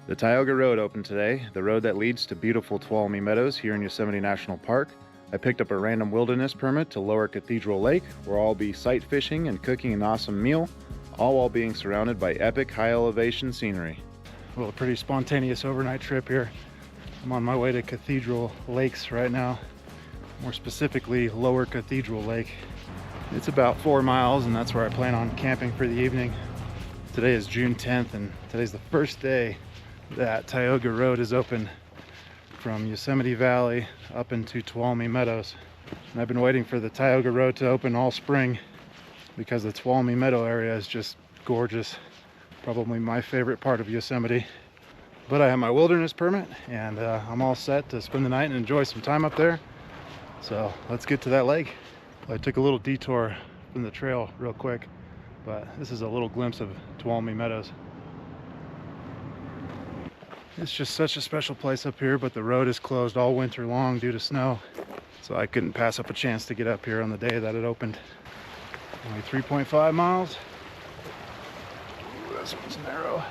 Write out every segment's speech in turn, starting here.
The Tioga Road opened today, the road that leads to beautiful Tuolumne Meadows here in Yosemite National Park. I picked up a random wilderness permit to lower Cathedral Lake, where I'll be sight fishing and cooking an awesome meal, all while being surrounded by epic high elevation scenery. Well, a pretty spontaneous overnight trip here. I'm on my way to Cathedral Lakes right now, more specifically Lower Cathedral Lake. It's about 4 miles, and that's where I plan on camping for the evening. Today is June 10th, and today's the first day that Tioga Road is open from Yosemite Valley up into Tuolumne Meadows. And I've been waiting for the Tioga Road to open all spring because the Tuolumne Meadow area is just gorgeous. Probably my favorite part of Yosemite. But I have my wilderness permit, and I'm all set to spend the night and enjoy some time up there. So let's get to that lake. I took a little detour from the trail real quick, but this is a little glimpse of Tuolumne Meadows. It's just such a special place up here, but the road is closed all winter long due to snow. So I couldn't pass up a chance to get up here on the day that it opened. Only 3.5 miles. Ooh, this one's narrow.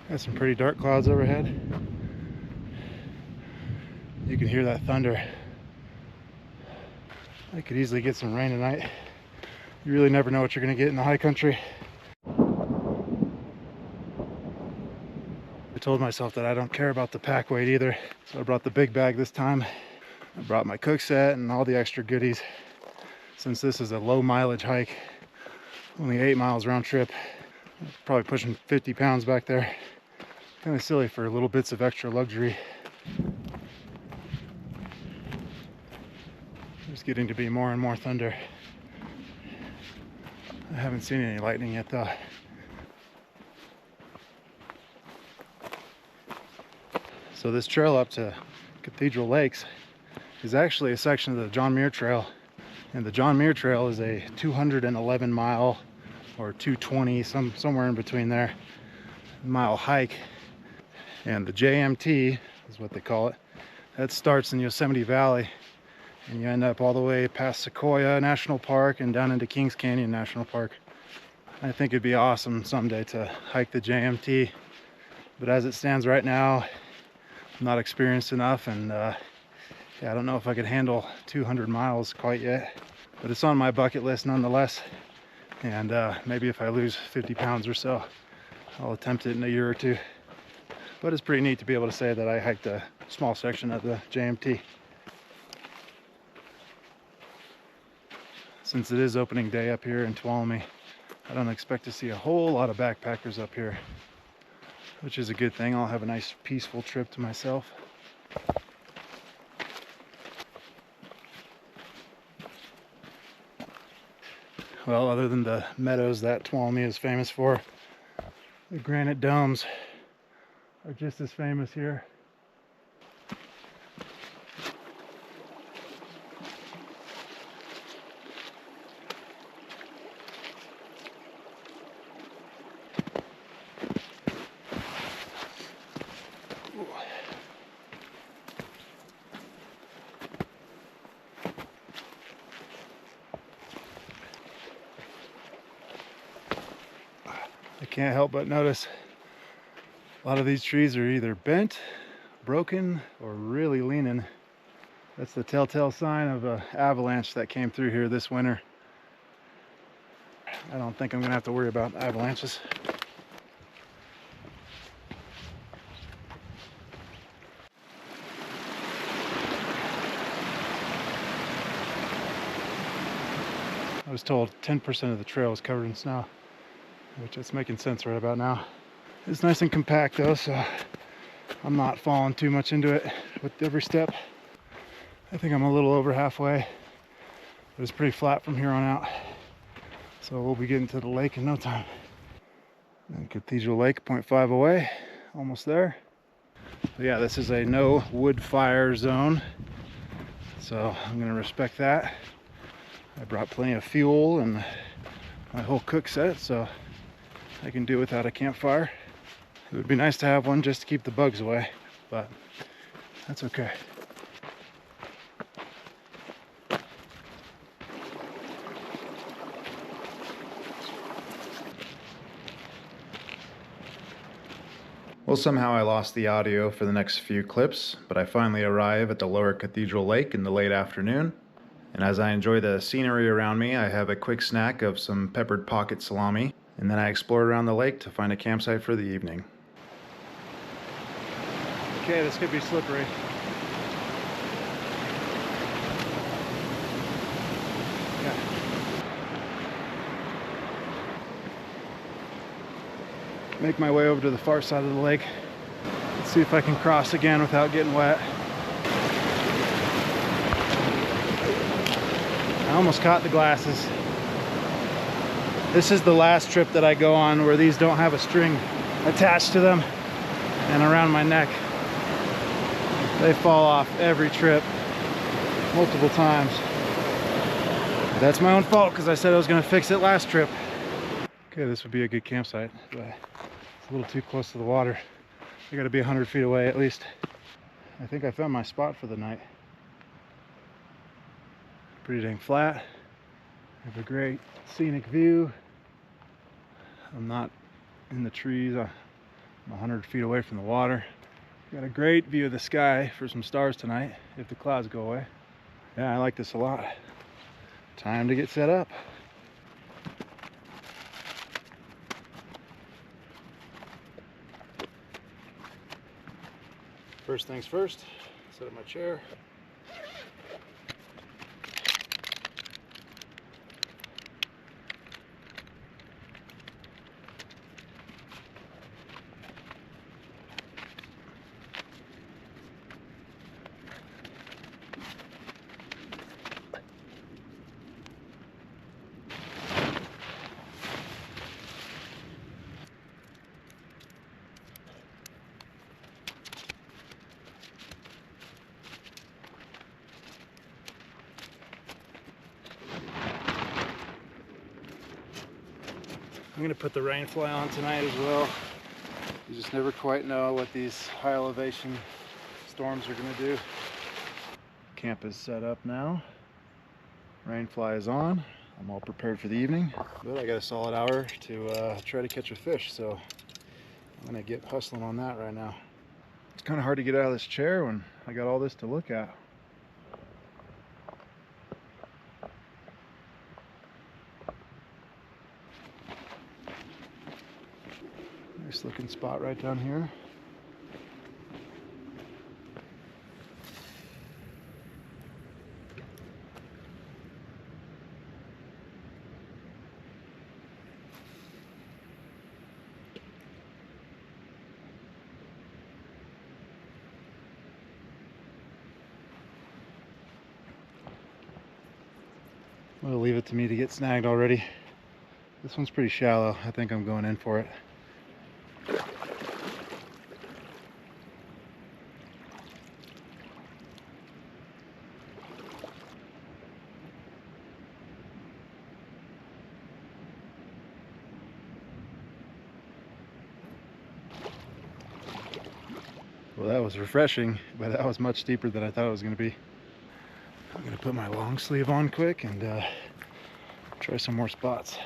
Got some pretty dark clouds overhead. You can hear that thunder. I could easily get some rain tonight. You really never know what you're going to get in the high country. I told myself that I don't care about the pack weight either, so I brought the big bag this time. I brought my cook set and all the extra goodies. Since this is a low mileage hike, only 8 miles round trip, probably pushing 50 pounds back there. Kind of silly for little bits of extra luxury. There's getting to be more and more thunder. I haven't seen any lightning yet though. So this trail up to Cathedral Lakes is actually a section of the John Muir Trail. And the John Muir Trail is a 211 mile or 220, somewhere in between there, mile hike. And the JMT is what they call it. That starts in Yosemite Valley, and you end up all the way past Sequoia National Park and down into Kings Canyon National Park. I think it'd be awesome someday to hike the JMT, but as it stands right now, I'm not experienced enough, and yeah, I don't know if I could handle 200 miles quite yet, but it's on my bucket list nonetheless. And maybe if I lose 50 pounds or so, I'll attempt it in a year or two. But it's pretty neat to be able to say that I hiked a small section of the JMT. Since it is opening day up here in Tuolumne, I don't expect to see a whole lot of backpackers up here, which is a good thing. I'll have a nice peaceful trip to myself. Well, other than the meadows that Tuolumne is famous for, the granite domes are just as famous here. I can't help but notice a lot of these trees are either bent, broken, or really leaning. That's the telltale sign of an avalanche that came through here this winter. I don't think I'm gonna have to worry about avalanches. I was told 10% of the trail is covered in snow, which is making sense right about now. It's nice and compact though, so I'm not falling too much into it with every step. I think I'm a little over halfway, but it's pretty flat from here on out. So we'll be getting to the lake in no time. And Cathedral Lake, 0.5 away, almost there. But yeah, this is a no wood fire zone, so I'm gonna respect that. I brought plenty of fuel and my whole cook set, so I can do without a campfire. It would be nice to have one just to keep the bugs away, but that's okay. Well, somehow I lost the audio for the next few clips, but I finally arrive at the lower Cathedral Lake in the late afternoon. And as I enjoy the scenery around me, I have a quick snack of some peppered pocket salami, and then I explore around the lake to find a campsite for the evening. Okay, this could be slippery. Yeah. Make my way over to the far side of the lake. Let's see if I can cross again without getting wet. I almost caught the glasses. This is the last trip that I go on where these don't have a string attached to them and around my neck. They fall off every trip, multiple times. That's my own fault because I said I was going to fix it last trip. Okay, this would be a good campsite, but it's a little too close to the water. I got to be 100 feet away at least. I think I found my spot for the night. Pretty dang flat. I have a great scenic view. I'm not in the trees. I'm 100 feet away from the water. Got a great view of the sky for some stars tonight if the clouds go away. Yeah, I like this a lot. Time to get set up. First things first, set up my chair. I'm gonna put the rain fly on tonight as well. You just never quite know what these high elevation storms are gonna do. Camp is set up now. Rain fly is on. I'm all prepared for the evening, but I got a solid hour to try to catch a fish, so I'm gonna get hustling on that right now. It's kind of hard to get out of this chair when I got all this to look at. Nice looking spot right down here. Well, leave it to me to get snagged already. This one's pretty shallow. I think I'm going in for it. Well, that was refreshing, but that was much steeper than I thought it was going to be. I'm going to put my long sleeve on quick and try some more spots.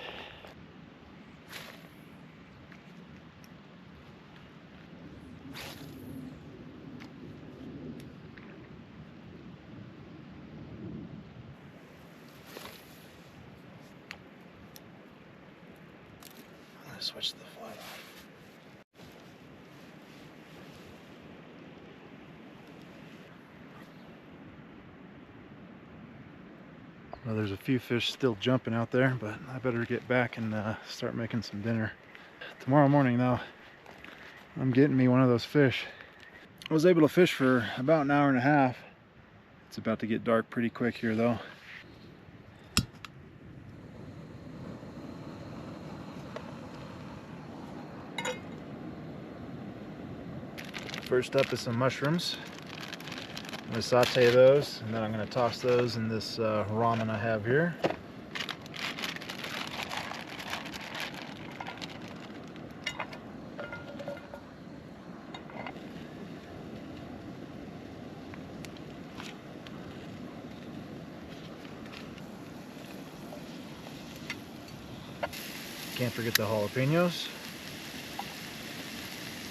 I'm going to switch the flight off. Well, there's a few fish still jumping out there, but I better get back and start making some dinner. Tomorrow morning, though, I'm getting me one of those fish. I was able to fish for about an hour and a half. It's about to get dark pretty quick here, though. First up is some mushrooms. I'm going to saute those, and then I'm going to toss those in this ramen I have here. Can't forget the jalapenos.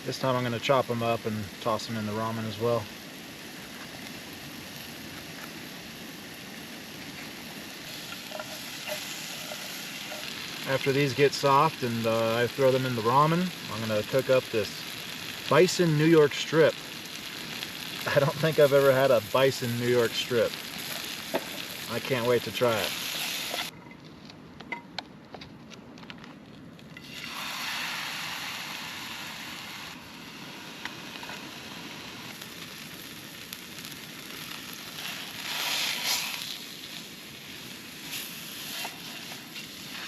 This time I'm going to chop them up and toss them in the ramen as well. After these get soft and I throw them in the ramen, I'm going to cook up this Bison New York strip. I don't think I've ever had a Bison New York strip. I can't wait to try it.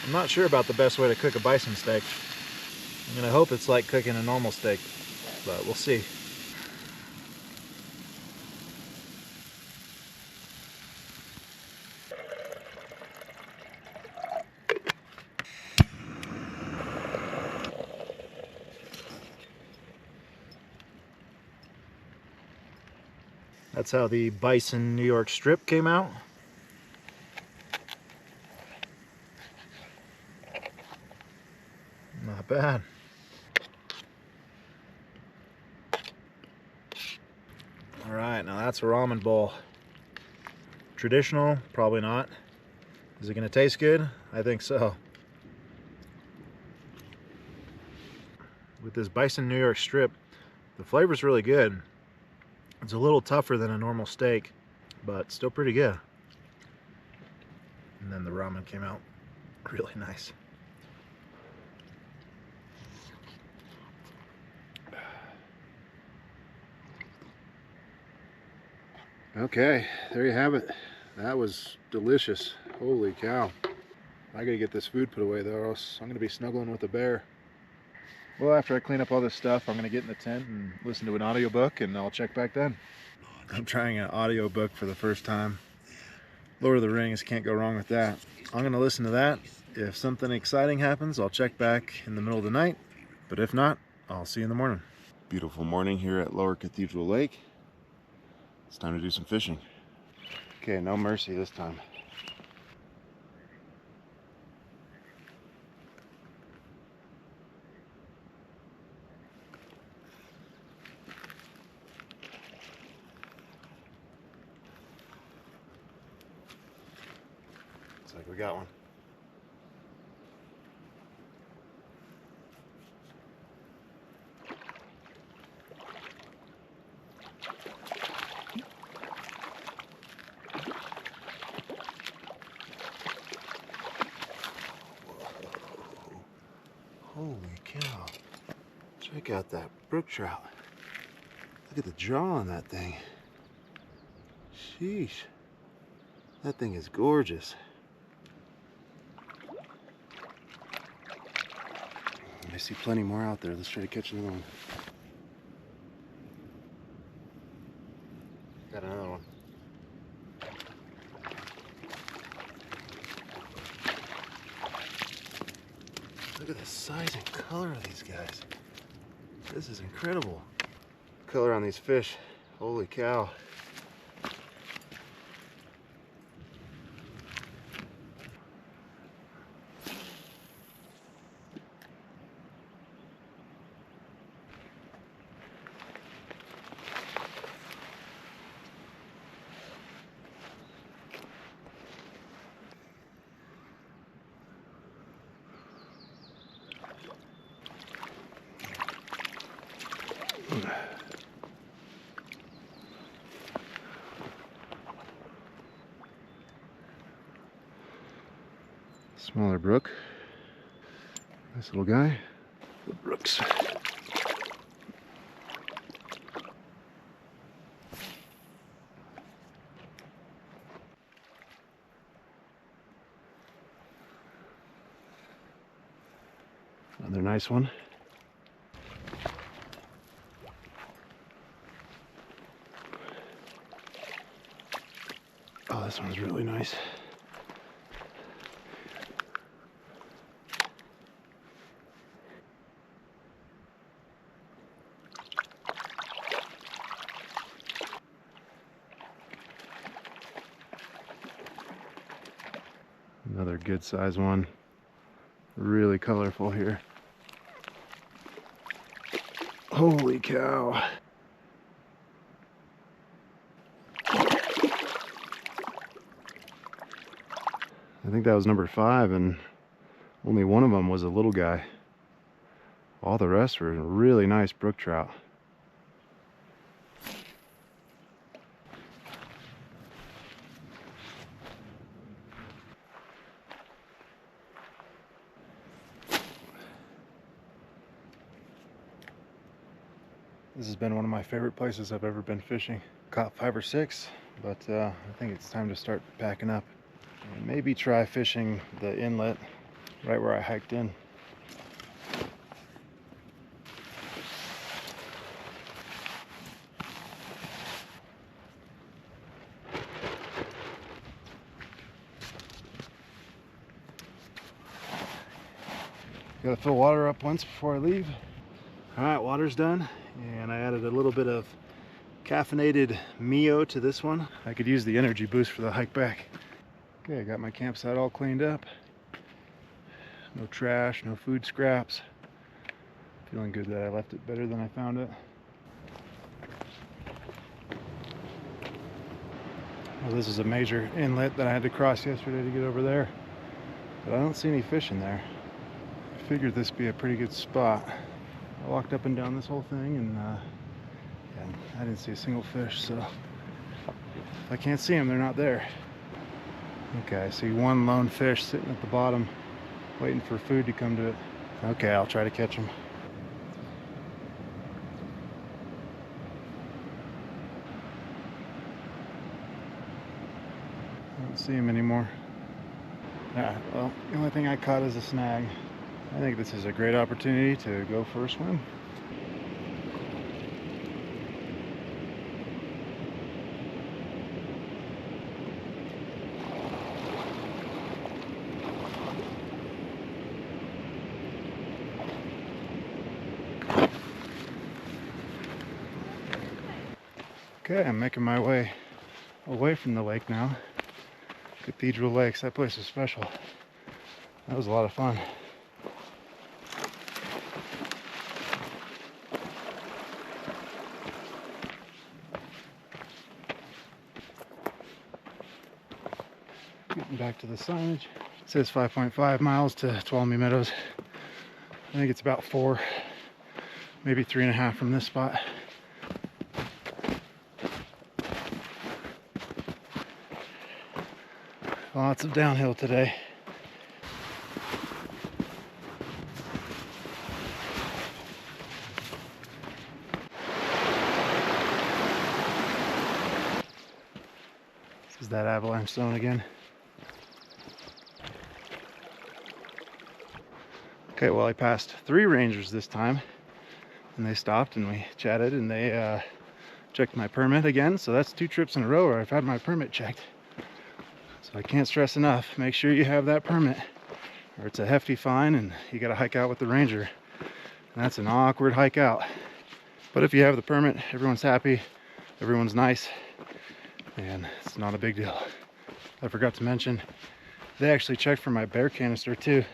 I'm not sure about the best way to cook a bison steak. I'm gonna hope it's like cooking a normal steak, but we'll see. That's how the Bison New York strip came out. Not bad. All right, now that's a ramen bowl. Traditional? Probably not. Is it gonna taste good? I think so. With this Bison New York strip, the flavor's really good. It's a little tougher than a normal steak, but still pretty good. And then the ramen came out really nice. Okay, there you have it. That was delicious. Holy cow. I gotta get this food put away though, or else I'm gonna be snuggling with a bear. Well, after I clean up all this stuff, I'm gonna get in the tent and listen to an audiobook, and I'll check back then. I'm trying an audiobook for the first time. Lord of the Rings, can't go wrong with that. I'm gonna listen to that. If something exciting happens, I'll check back in the middle of the night. But if not, I'll see you in the morning. Beautiful morning here at Lower Cathedral Lake. It's time to do some fishing. Okay, no mercy this time. Looks like we got one. Holy cow. Check out that brook trout. Look at the jaw on that thing. Sheesh. That thing is gorgeous. I see plenty more out there. Let's try to catch another one. Got another one. Look at the size and color of these guys. This is incredible. Color on these fish. Holy cow. Smaller brook. Nice little guy. The brooks. Another nice one. Oh, this one's really nice. Another good size one. Really colorful here. Holy cow. I think that was number 5, and only one of them was a little guy. All the rest were really nice brook trout. This has been one of my favorite places I've ever been fishing. Caught 5 or 6, but I think it's time to start packing up. And maybe try fishing the inlet right where I hiked in. Gotta fill water up once before I leave. All right, water's done, and I added a little bit of caffeinated Mio to this one. I could use the energy boost for the hike back. Okay, I got my campsite all cleaned up. No trash, no food scraps. Feeling good that I left it better than I found it. Well, this is a major inlet that I had to cross yesterday to get over there, but I don't see any fish in there. I figured this would be a pretty good spot. I walked up and down this whole thing, and yeah, I didn't see a single fish, so if I can't see them, they're not there. Okay, I see one lone fish sitting at the bottom, waiting for food to come to it. Okay, I'll try to catch him. I don't see him anymore. Yeah, well, the only thing I caught is a snag. I think this is a great opportunity to go for a swim. Okay, I'm making my way away from the lake now. Cathedral Lake, that place is special. That was a lot of fun. Getting back to the signage. It says 5.5 miles to Tuolumne Meadows. I think it's about 4, maybe 3.5 from this spot. Lots of downhill today. This is that avalanche zone again. Okay, well, I passed 3 rangers this time, and they stopped and we chatted, and they checked my permit again. So that's 2 trips in a row where I've had my permit checked. So I can't stress enough, make sure you have that permit, or it's a hefty fine and you gotta hike out with the ranger. And that's an awkward hike out. But if you have the permit, everyone's happy, everyone's nice, and it's not a big deal. I forgot to mention, they actually checked for my bear canister too,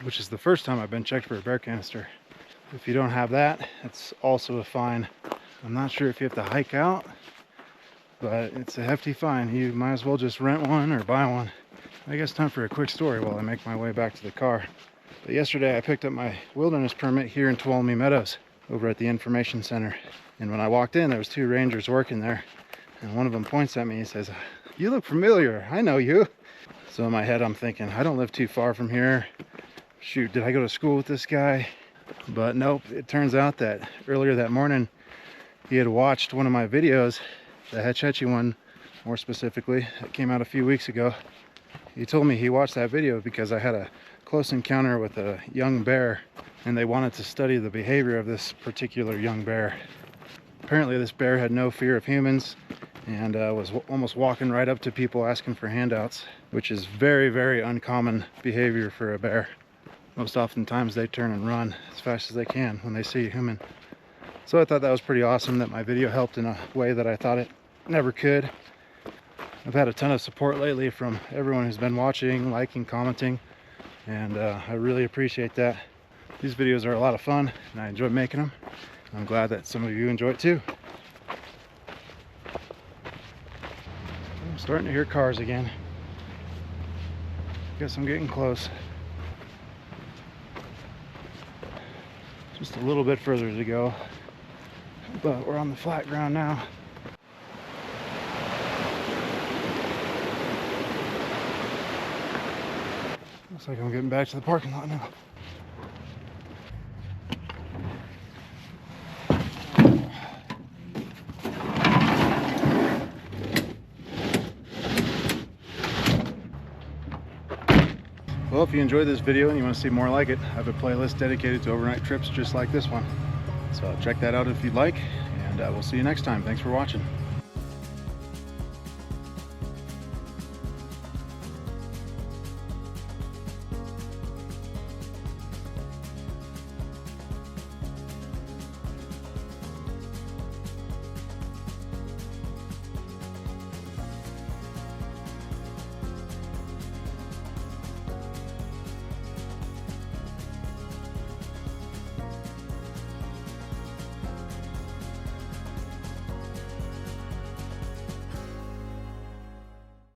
which is the first time I've been checked for a bear canister. If you don't have that, it's also a fine. I'm not sure if you have to hike out, but it's a hefty fine. You might as well just rent one or buy one. I guess time for a quick story while I make my way back to the car. But yesterday I picked up my wilderness permit here in Tuolumne Meadows over at the information center. And when I walked in, there was 2 rangers working there. And one of them points at me and says, "You look familiar, I know you." So in my head I'm thinking, I don't live too far from here. Shoot, did I go to school with this guy? But nope, it turns out that earlier that morning he had watched one of my videos, the Hetch Hetchy one more specifically. It came out a few weeks ago. He told me he watched that video because I had a close encounter with a young bear, and they wanted to study the behavior of this particular young bear. Apparently this bear had no fear of humans and was almost walking right up to people asking for handouts, which is very, very uncommon behavior for a bear. Most oftentimes they turn and run as fast as they can when they see a human. So I thought that was pretty awesome that my video helped in a way that I thought it never could. I've had a ton of support lately from everyone who's been watching, liking, commenting, and I really appreciate that. These videos are a lot of fun and I enjoy making them. I'm glad that some of you enjoy it too. I'm starting to hear cars again. Guess I'm getting close. Just a little bit further to go, but we're on the flat ground now. Looks like I'm getting back to the parking lot now. Well, if you enjoyed this video and you want to see more like it, I have a playlist dedicated to overnight trips just like this one. So check that out if you'd like, and we'll see you next time. Thanks for watching.